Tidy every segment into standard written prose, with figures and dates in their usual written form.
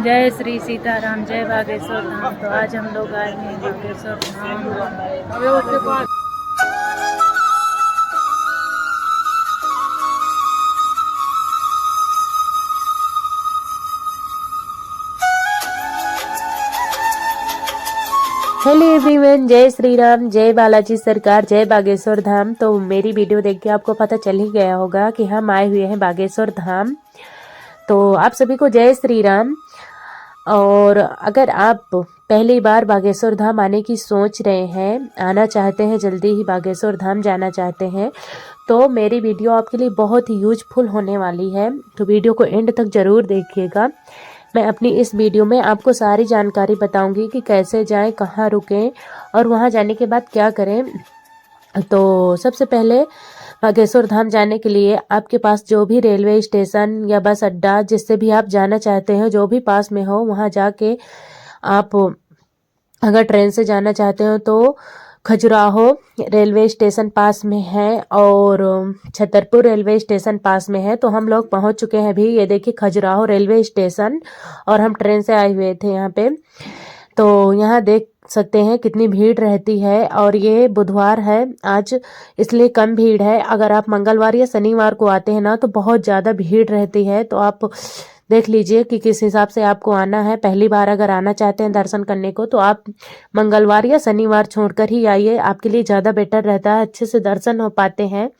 जय श्री सीताराम, जय बागेश्वर धाम। तो आज हम लोग आए हैं बागेश्वर धाम। हेलो एवरीवन, जय श्री राम, जय बालाजी सरकार, जय बागेश्वर धाम। तो मेरी वीडियो देख के आपको पता चल ही गया होगा कि हम आए हुए हैं बागेश्वर धाम। तो आप सभी को जय श्री राम। और अगर आप पहली बार बागेश्वर धाम आने की सोच रहे हैं, आना चाहते हैं, जल्दी ही बागेश्वर धाम जाना चाहते हैं, तो मेरी वीडियो आपके लिए बहुत ही यूजफुल होने वाली है। तो वीडियो को एंड तक ज़रूर देखिएगा। मैं अपनी इस वीडियो में आपको सारी जानकारी बताऊंगी कि कैसे जाएं, कहाँ रुकें और वहाँ जाने के बाद क्या करें। तो सबसे पहले बागेश्वर धाम जाने के लिए आपके पास जो भी रेलवे स्टेशन या बस अड्डा, जिससे भी आप जाना चाहते हो, जो भी पास में हो, वहाँ जाके आप अगर ट्रेन से जाना चाहते हो तो खजुराहो रेलवे स्टेशन पास में है और छतरपुर रेलवे स्टेशन पास में है। तो हम लोग पहुंच चुके हैं अभी। ये देखिए खजुराहो रेलवे स्टेशन, और हम ट्रेन से आए हुए थे यहाँ पे। तो यहाँ देख सकते हैं कितनी भीड़ रहती है, और ये बुधवार है आज, इसलिए कम भीड़ है। अगर आप मंगलवार या शनिवार को आते हैं ना तो बहुत ज़्यादा भीड़ रहती है। तो आप देख लीजिए कि किस हिसाब से आपको आना है। पहली बार अगर आना चाहते हैं दर्शन करने को तो आप मंगलवार या शनिवार छोड़कर ही आइए, आपके लिए ज़्यादा बेटर रहता है, अच्छे से दर्शन हो पाते हैं।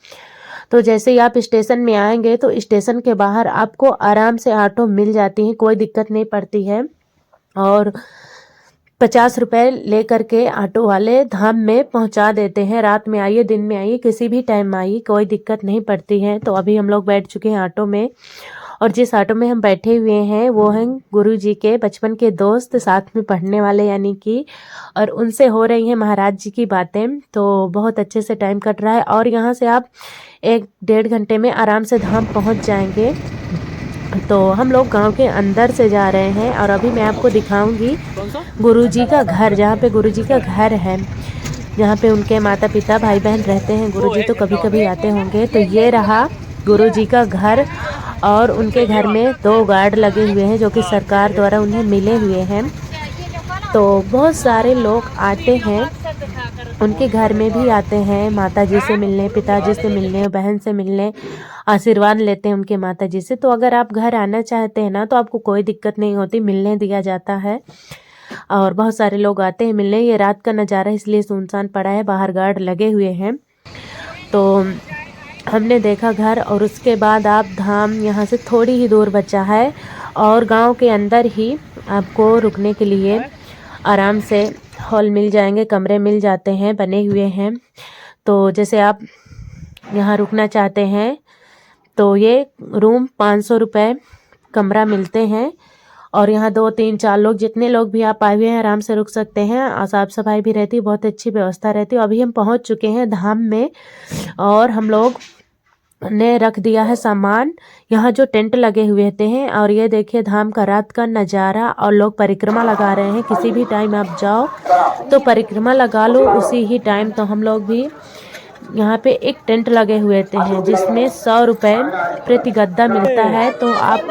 तो जैसे ही आप स्टेशन में आएंगे तो स्टेशन के बाहर आपको आराम से ऑटो मिल जाती है, कोई दिक्कत नहीं पड़ती है। और 50 रुपये ले करके ऑटो वाले धाम में पहुंचा देते हैं। रात में आइए, दिन में आइए, किसी भी टाइम आइए, कोई दिक्कत नहीं पड़ती है। तो अभी हम लोग बैठ चुके हैं ऑटो में, और जिस ऑटो में हम बैठे हुए हैं वो हैं गुरु जी के बचपन के दोस्त, साथ में पढ़ने वाले यानी कि, और उनसे हो रही हैं महाराज जी की बातें। तो बहुत अच्छे से टाइम कट रहा है, और यहाँ से आप 1-1.5 घंटे में आराम से धाम पहुँच जाएंगे। तो हम लोग गांव के अंदर से जा रहे हैं, और अभी मैं आपको दिखाऊंगी गुरुजी का घर, जहाँ पे गुरुजी का घर है, जहाँ पे उनके माता पिता भाई बहन रहते हैं। गुरुजी तो कभी कभी आते होंगे। तो ये रहा गुरुजी का घर, और उनके घर में 2 गार्ड लगे हुए हैं जो कि सरकार द्वारा उन्हें मिले हुए हैं। तो बहुत सारे लोग आते हैं, उनके घर में भी आते हैं माता जी से मिलने, पिताजी से मिलने, बहन से मिलने, आशीर्वाद लेते हैं उनके माता जी से। तो अगर आप घर आना चाहते हैं ना तो आपको कोई दिक्कत नहीं होती, मिलने दिया जाता है, और बहुत सारे लोग आते हैं मिलने। ये रात का नज़ारा इसलिए सुनसान पड़ा है, बाहर गार्ड लगे हुए हैं। तो हमने देखा घर, और उसके बाद आप धाम यहाँ से थोड़ी ही दूर बचा है, और गांव के अंदर ही आपको रुकने के लिए आराम से हॉल मिल जाएंगे, कमरे मिल जाते हैं, बने हुए हैं। तो जैसे आप यहाँ रुकना चाहते हैं तो ये रूम 500 रुपये कमरा मिलते हैं, और यहाँ 2-3-4 लोग, जितने लोग भी आप आए हुए हैं, आराम से रुक सकते हैं। और साफ़ सफाई भी रहती है, बहुत अच्छी व्यवस्था रहती है। अभी हम पहुँच चुके हैं धाम में, और हम लोग ने रख दिया है सामान। यहाँ जो टेंट लगे हुए थे हैं, और ये देखिए धाम का रात का नज़ारा, और लोग परिक्रमा लगा रहे हैं। किसी भी टाइम आप जाओ तो परिक्रमा लगा लो उसी ही टाइम। तो हम लोग भी यहाँ पे एक टेंट लगे हुए थे हैं, जिसमें 100 रुपये प्रति गद्दा मिलता है। तो आप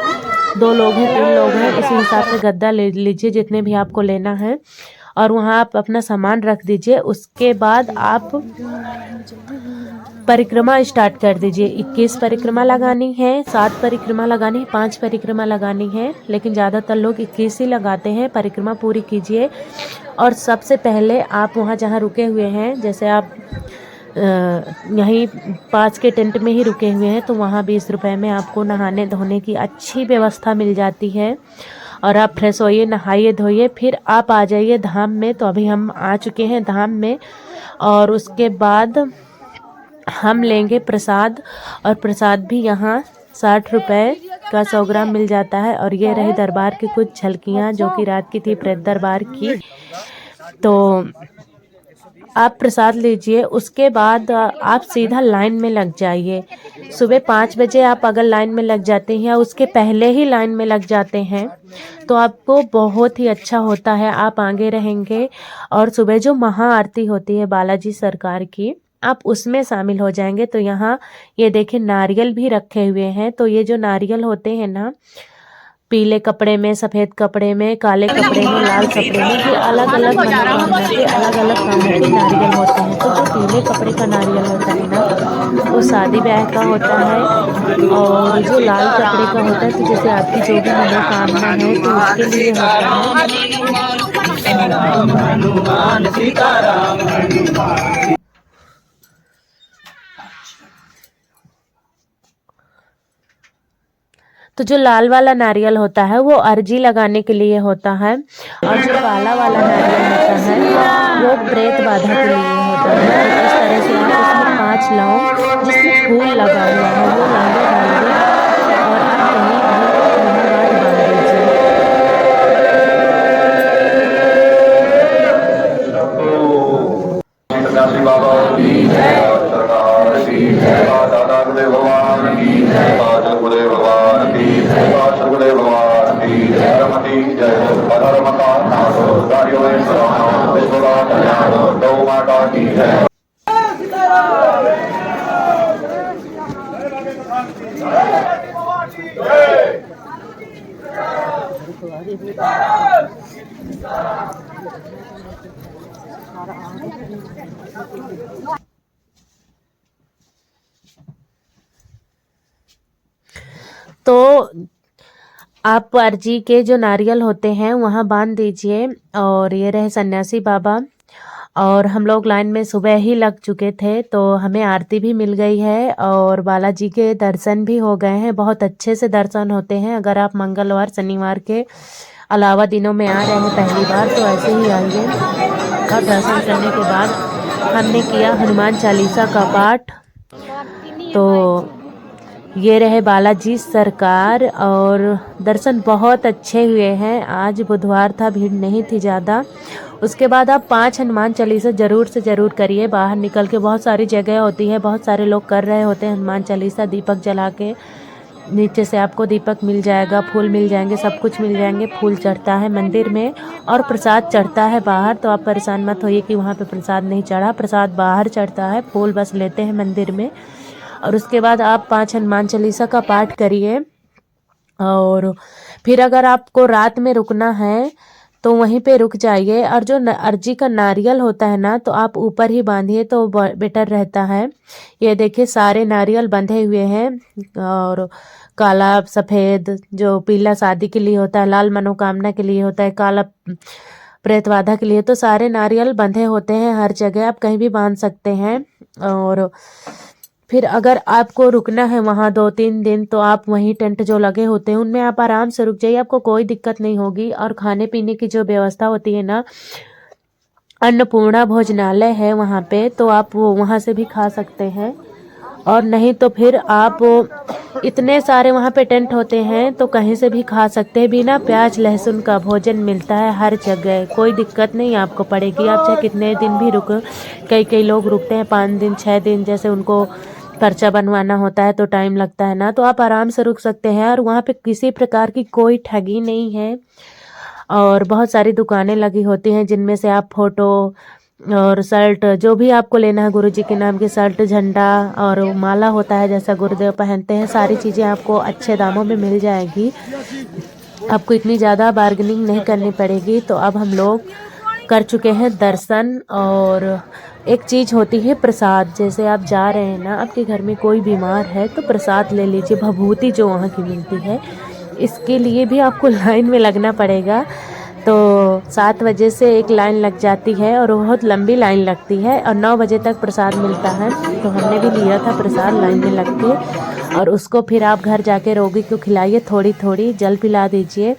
2 लोग हैं, 3 लोग हैं, इसी हिसाब से गद्दा ले लीजिए जितने भी आपको लेना है, और वहाँ आप अपना सामान रख दीजिए। उसके बाद आप परिक्रमा स्टार्ट कर दीजिए। 21 परिक्रमा लगानी है, 7 परिक्रमा लगानी है, 5 परिक्रमा लगानी है, लेकिन ज़्यादातर लोग 21 ही लगाते हैं। परिक्रमा पूरी कीजिए, और सबसे पहले आप वहाँ जहाँ रुके हुए हैं, जैसे आप यहीं पास के टेंट में ही रुके हुए हैं, तो वहाँ 20 रुपये में आपको नहाने धोने की अच्छी व्यवस्था मिल जाती है, और आप फ्रेश होइए, नहाइए धोइए, फिर आप आ जाइए धाम में। तो अभी हम आ चुके हैं धाम में, और उसके बाद हम लेंगे प्रसाद, और प्रसाद भी यहाँ 60 रुपये का 100 ग्राम मिल जाता है। और ये रही दरबार की कुछ झलकियाँ जो कि रात की थी, प्रेत दरबार की। तो आप प्रसाद लीजिए, उसके बाद आप सीधा लाइन में लग जाइए। सुबह 5 बजे आप अगर लाइन में लग जाते हैं, या उसके पहले ही लाइन में लग जाते हैं, तो आपको बहुत ही अच्छा होता है, आप आगे रहेंगे। और सुबह जो महाआरती होती है बालाजी सरकार की, आप उसमें शामिल हो जाएंगे। तो यहाँ ये देखिए नारियल भी रखे हुए हैं। तो ये जो नारियल होते हैं ना, पीले कपड़े में, सफ़ेद कपड़े में, काले कपड़े में, लाल कपड़े में, ये अलग अलग मनोकामना के अलग अलग कामों के नारियल होते हैं। तो जो पीले कपड़े का नारियल होता है ना, वो शादी ब्याह का होता है, और जो लाल कपड़े का होता है तो जैसे आपकी जो भी मनोकामना है तो उसके लिए होता है। तो जो लाल वाला नारियल होता है वो अर्जी लगाने के लिए होता है, और जो काला वाला नारियल होता है वो प्रेत बाधा के लिए होता है। तो इस तरह से आप उसमें 5 लौंग जिसमें फूल लगा हुआ है वो लौंगे डालिए, और आप कहीं तो आप अर्जी के जो नारियल होते हैं वहाँ बांध दीजिए। और ये रहे सन्यासी बाबा, और हम लोग लाइन में सुबह ही लग चुके थे, तो हमें आरती भी मिल गई है और बालाजी के दर्शन भी हो गए हैं। बहुत अच्छे से दर्शन होते हैं। अगर आप मंगलवार शनिवार के अलावा दिनों में आ रहे हैं पहली बार तो ऐसे ही आइए। और दर्शन करने के बाद हमने किया हनुमान चालीसा का पाठ। तो ये रहे बालाजी सरकार, और दर्शन बहुत अच्छे हुए हैं। आज बुधवार था, भीड़ नहीं थी ज़्यादा। उसके बाद आप 5 हनुमान चालीसा ज़रूर से ज़रूर करिए। बाहर निकल के बहुत सारी जगह होती है, बहुत सारे लोग कर रहे होते हैं हनुमान चालीसा। दीपक जला के नीचे से आपको दीपक मिल जाएगा, फूल मिल जाएंगे, सब कुछ मिल जाएंगे। फूल चढ़ता है मंदिर में और प्रसाद चढ़ता है बाहर। तो आप परेशान मत होइए कि वहाँ पे प्रसाद नहीं चढ़ा, प्रसाद बाहर चढ़ता है, फूल बस लेते हैं मंदिर में। और उसके बाद आप 5 हनुमान चालीसा का पाठ करिए। और फिर अगर आपको रात में रुकना है तो वहीं पे रुक जाइए। और जो अर्जी का नारियल होता है ना, तो आप ऊपर ही बांधिए तो बेटर रहता है। ये देखिए सारे नारियल बंधे हुए हैं, और काला, सफ़ेद जो पीला शादी के लिए होता है, लाल मनोकामना के लिए होता है, काला प्रेत बाधा के लिए। तो सारे नारियल बंधे होते हैं हर जगह, आप कहीं भी बांध सकते हैं। और फिर अगर आपको रुकना है वहाँ 2-3 दिन तो आप वहीं टेंट जो लगे होते हैं उनमें आप आराम से रुक जाइए, आपको कोई दिक्कत नहीं होगी। और खाने पीने की जो व्यवस्था होती है ना, अन्नपूर्णा भोजनालय है वहाँ पे, तो आप वो वहाँ से भी खा सकते हैं। और नहीं तो फिर आप इतने सारे वहाँ पे टेंट होते हैं तो कहीं से भी खा सकते हैं। बिना प्याज लहसुन का भोजन मिलता है हर जगह, कोई दिक्कत नहीं आपको पड़ेगी। आप चाहे कितने दिन भी रुको, कई लोग रुकते हैं 5 दिन 6 दिन, जैसे उनको पर्चा बनवाना होता है तो टाइम लगता है ना, तो आप आराम से रुक सकते हैं। और वहाँ पे किसी प्रकार की कोई ठगी नहीं है। और बहुत सारी दुकानें लगी होती हैं जिनमें से आप फोटो और शर्ट, जो भी आपको लेना है गुरुजी के नाम की शर्ट, झंडा और माला होता है जैसा गुरुदेव पहनते हैं, सारी चीज़ें आपको अच्छे दामों में मिल जाएगी। आपको इतनी ज़्यादा बार्गेनिंग नहीं करनी पड़ेगी। तो अब हम लोग कर चुके हैं दर्शन। और एक चीज़ होती है प्रसाद, जैसे आप जा रहे हैं ना, आपके घर में कोई बीमार है तो प्रसाद ले लीजिए, भभूति जो वहाँ की मिलती है। इसके लिए भी आपको लाइन में लगना पड़ेगा। तो 7 बजे से एक लाइन लग जाती है और बहुत लंबी लाइन लगती है, और 9 बजे तक प्रसाद मिलता है। तो हमने भी लिया था प्रसाद लाइन में लग के। और उसको फिर आप घर जाके रोगी को खिलाइए, थोड़ी थोड़ी जल पिला दीजिए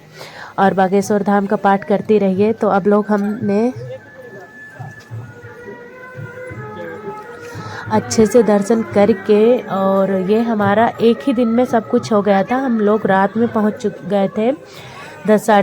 और बागेश्वर धाम का पाठ करती रहिए। तो अब लोग हमने अच्छे से दर्शन करके, और ये हमारा एक ही दिन में सब कुछ हो गया था। हम लोग रात में पहुंच गए थे 10 साढ़े